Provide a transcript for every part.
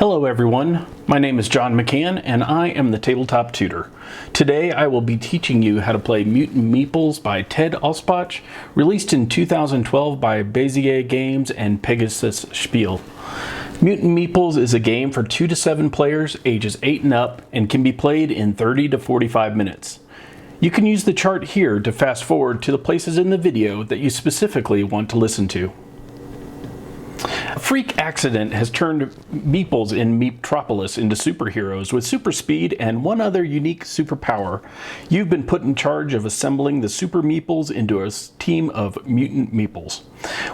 Hello everyone, my name is John McCann and I am the Tabletop Tutor. Today I will be teaching you how to play Mutant Meeples by Ted Alspach, released in 2012 by Bezier Games and Pegasus Spiele. Mutant Meeples is a game for 2 to 7 players, ages 8 and up, and can be played in 30 to 45 minutes. You can use the chart here to fast forward to the places in the video that you specifically want to listen to. A freak accident has turned Meeples in Meetropolis into superheroes with super speed and one other unique superpower. You've been put in charge of assembling the Super Meeples into a team of Mutant Meeples.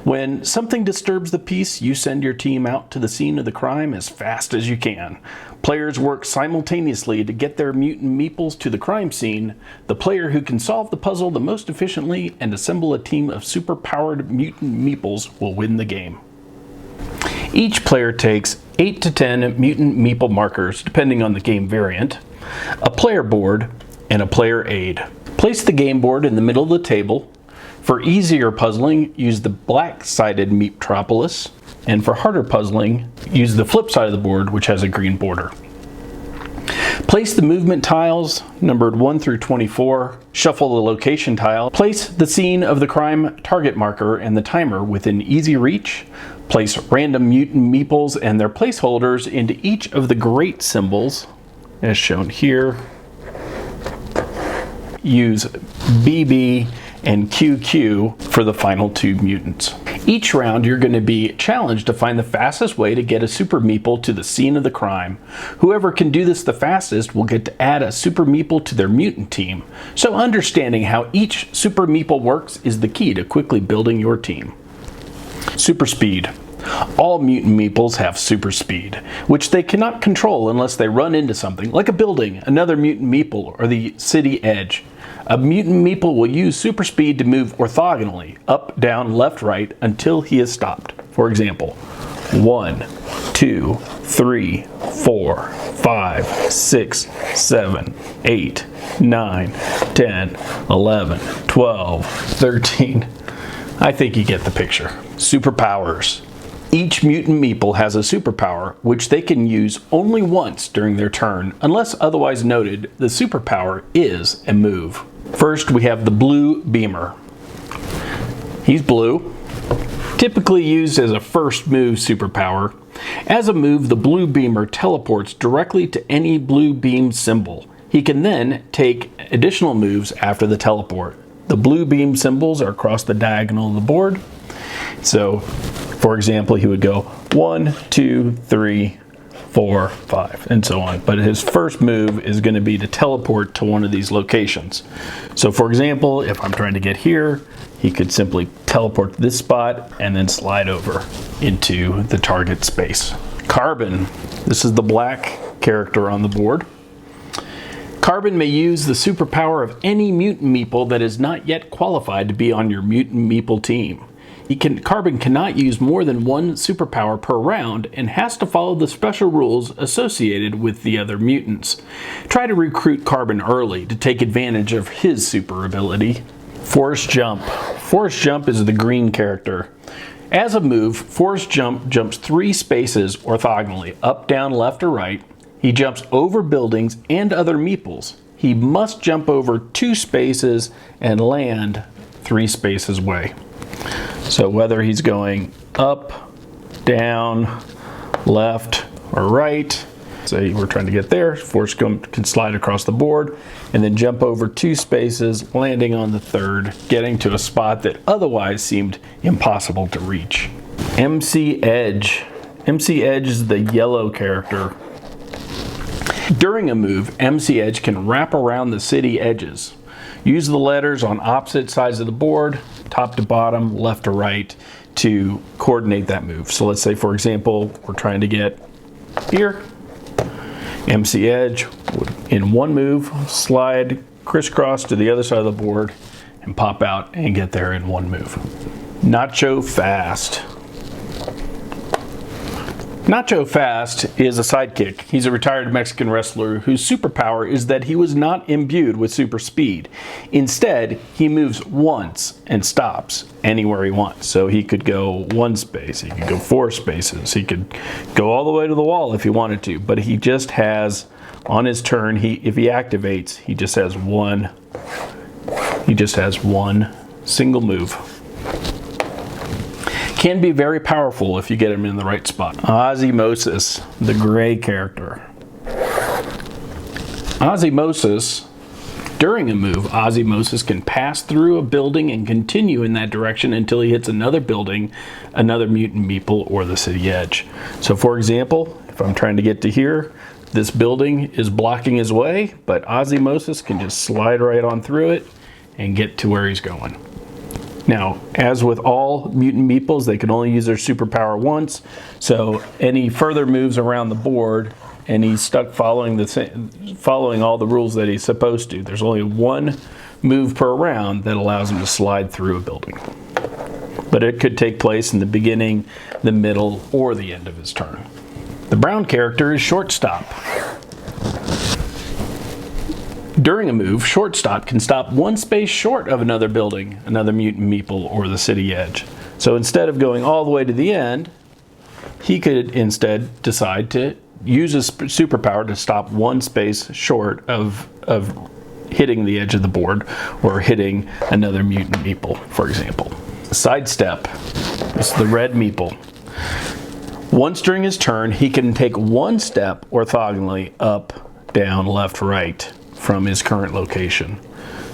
When something disturbs the peace, you send your team out to the scene of the crime as fast as you can. Players work simultaneously to get their Mutant Meeples to the crime scene. The player who can solve the puzzle the most efficiently and assemble a team of super-powered Mutant Meeples will win the game. Each player takes 8 to 10 Mutant Meeple markers, depending on the game variant, a player board, and a player aid. Place the game board in the middle of the table. For easier puzzling, use the black-sided Meetropolis, and for harder puzzling, use the flip side of the board, which has a green border. Place the movement tiles, numbered 1 through 24, shuffle the location tile, place the scene of the crime target marker and the timer within easy reach, place random Mutant Meeples and their placeholders into each of the great symbols, as shown here. Use BB and QQ for the final 2 mutants. Each round you're going to be challenged to find the fastest way to get a Super Meeple to the scene of the crime. Whoever can do this the fastest will get to add a Super Meeple to their mutant team. So understanding how each Super Meeple works is the key to quickly building your team. Super Speed. All Mutant Meeples have super speed, which they cannot control unless they run into something, like a building, another Mutant Meeple, or the city edge. A Mutant Meeple will use super speed to move orthogonally, up, down, left, right, until he is stopped. For example, 1, 2, 3, 4, 5, 6, 7, 8, 9, 10, 11, 12, 13. I think you get the picture. Superpowers. Each Mutant Meeple has a superpower, which they can use only once during their turn. Unless otherwise noted, the superpower is a move. First, we have the Blue Beamer. He's blue, typically used as a first move superpower. As a move, the Blue Beamer teleports directly to any blue beam symbol. He can then take additional moves after the teleport. The blue beam symbols are across the diagonal of the board. So, for example, he would go 1, 2, 3, 4, 5, and so on. But his first move is going to be to teleport to one of these locations. So, for example, if I'm trying to get here, he could simply teleport to this spot and then slide over into the target space. Carbon. This is the black character on the board. Carbon may use the superpower of any Mutant Meeple that is not yet qualified to be on your Mutant Meeple team. Carbon cannot use more than one superpower per round and has to follow the special rules associated with the other mutants. Try to recruit Carbon early to take advantage of his super ability. Force Jump. Force Jump is the green character. As a move, Force Jump jumps 3 spaces orthogonally, up, down, left, or right. He jumps over buildings and other Meeples. He must jump over 2 spaces and land 3 spaces away. So whether he's going up, down, left, or right, say we're trying to get there, Force Jump can slide across the board and then jump over 2 spaces, landing on the 3rd, getting to a spot that otherwise seemed impossible to reach. MC Edge. MC Edge is the yellow character. During a move, MC Edge can wrap around the city edges. Use the letters on opposite sides of the board, top to bottom, left to right, to coordinate that move. So let's say, for example, we're trying to get here. MC Edge would, in one move, slide crisscross to the other side of the board and pop out and get there in one move. Nacho Fast. Nacho Fast is a sidekick. He's a retired Mexican wrestler whose superpower is that he was not imbued with super speed. Instead, he moves once and stops anywhere he wants. So he could go 1 space, he could go 4 spaces, he could go all the way to the wall if he wanted to, but he just has, on his turn, if he activates, he just has one single move. Can be very powerful if you get him in the right spot. Osmosis, the gray character. Osmosis, during a move, Osmosis can pass through a building and continue in that direction until he hits another building, another mutant meeple, or the city edge. So for example, if I'm trying to get to here, this building is blocking his way, but Osmosis can just slide right on through it and get to where he's going. Now, as with all mutant meeples, they can only use their superpower once, so any further moves around the board, and he's stuck following all the rules that he's supposed to. There's only one move per round that allows him to slide through a building. But it could take place in the beginning, the middle, or the end of his turn. The brown character is Shortstop. During a move, Shortstop can stop 1 space short of another building, another mutant meeple, or the city edge. So instead of going all the way to the end, he could instead decide to use his superpower to stop 1 space short of hitting the edge of the board or hitting another mutant meeple, for example. Sidestep. This is the red meeple. Once during his turn, he can take 1 step orthogonally up, down, left, right from his current location.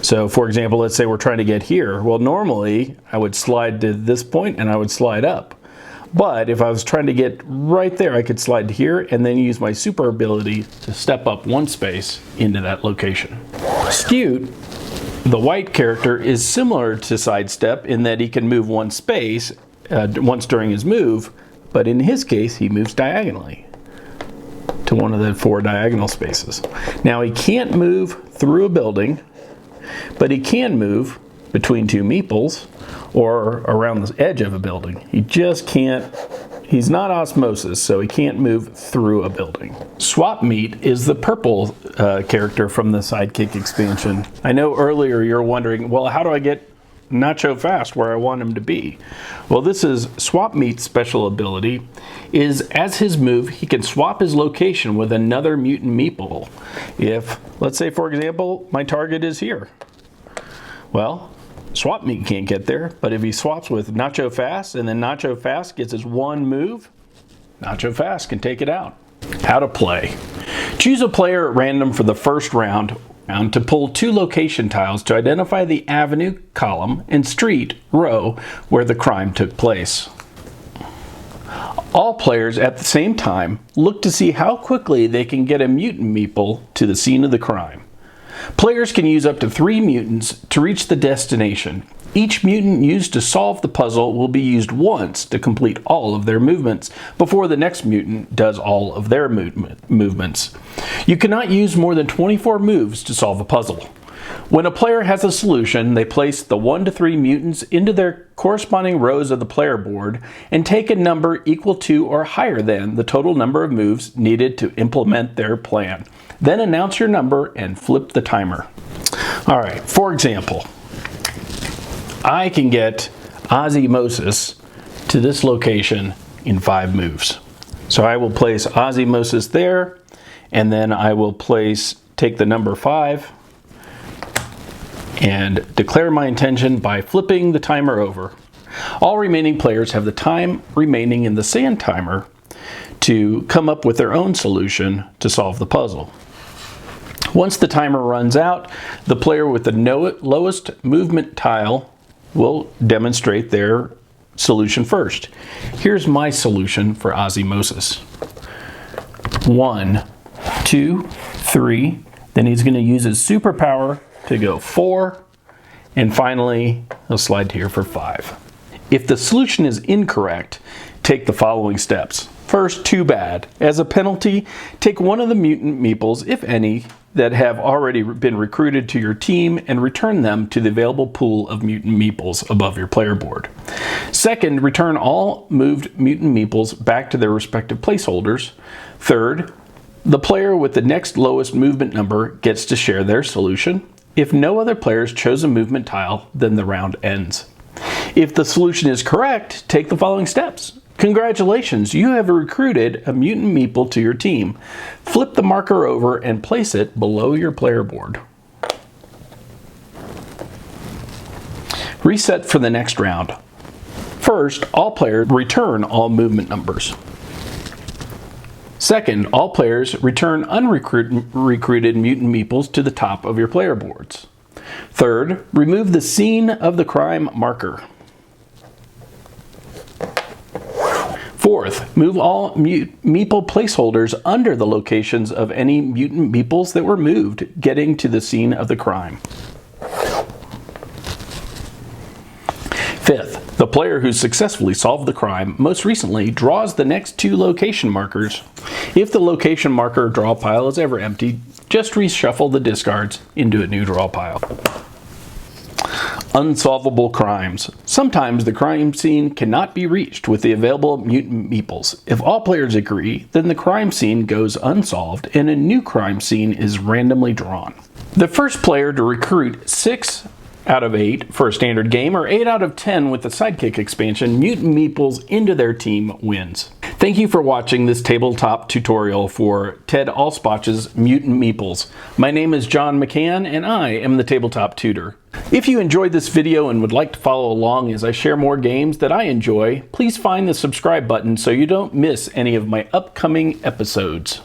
So for example, let's say we're trying to get here. Well, normally I would slide to this point and I would slide up. But if I was trying to get right there, I could slide to here and then use my super ability to step up 1 space into that location. Scute, the white character, is similar to Sidestep in that he can move 1 space once during his move, but in his case, he moves diagonally to one of the 4 diagonal spaces. Now he can't move through a building, but he can move between 2 meeples or around the edge of a building. He just can't, he's not Osmosis, so he can't move through a building. Swap Meat is the purple character from the Sidekick expansion. I know earlier you're wondering, well, how do I get Nacho Fast where I want him to be? Well, this is Swap Meat's special ability is as his move, he can swap his location with another mutant meeple. If, let's say for example, my target is here. Well, Swap Meat can't get there, but if he swaps with Nacho Fast and then Nacho Fast gets his 1 move, Nacho Fast can take it out. How to play. Choose a player at random for the first round to pull 2 location tiles to identify the avenue, column, and street, row, where the crime took place. All players at the same time look to see how quickly they can get a mutant meeple to the scene of the crime. Players can use up to 3 mutants to reach the destination. Each mutant used to solve the puzzle will be used once to complete all of their movements before the next mutant does all of their movements. You cannot use more than 24 moves to solve a puzzle. When a player has a solution, they place the 1 to 3 mutants into their corresponding rows of the player board and take a number equal to or higher than the total number of moves needed to implement their plan. Then announce your number and flip the timer. All right, for example, I can get Osmosis to this location in 5 moves. So I will place Osmosis there, and then I will take the number 5 and declare my intention by flipping the timer over. All remaining players have the time remaining in the sand timer to come up with their own solution to solve the puzzle. Once the timer runs out, the player with the lowest movement tile will demonstrate their solution first. Here's my solution for Osmosis. 1, 2, 3, then he's going to use his superpower to go 4, and finally he'll slide here for 5. If the solution is incorrect, take the following steps. First, too bad. As a penalty, take one of the mutant meeples, if any, that have already been recruited to your team and return them to the available pool of mutant meeples above your player board. Second, return all moved mutant meeples back to their respective placeholders. Third, the player with the next lowest movement number gets to share their solution. If no other players chose a movement tile, then the round ends. If the solution is correct, take the following steps. Congratulations, you have recruited a mutant meeple to your team. Flip the marker over and place it below your player board. Reset for the next round. First, all players return all movement numbers. Second, all players return unrecruited mutant meeples to the top of your player boards. Third, remove the scene of the crime marker. Fourth, move all meeple placeholders under the locations of any mutant meeples that were moved, getting to the scene of the crime. Fifth, the player who successfully solved the crime most recently draws the next two location markers. If the location marker draw pile is ever empty, just reshuffle the discards into a new draw pile. Unsolvable crimes. Sometimes the crime scene cannot be reached with the available mutant meeples. If all players agree, then the crime scene goes unsolved and a new crime scene is randomly drawn. The first player to recruit 6 out of 8 for a standard game or 8 out of 10 with the Sidekick expansion mutant meeples into their team wins. Thank you for watching this tabletop tutorial for Ted Alspach's Mutant Meeples. My name is John McCann and I am the Tabletop Tutor. If you enjoyed this video and would like to follow along as I share more games that I enjoy, please find the subscribe button so you don't miss any of my upcoming episodes.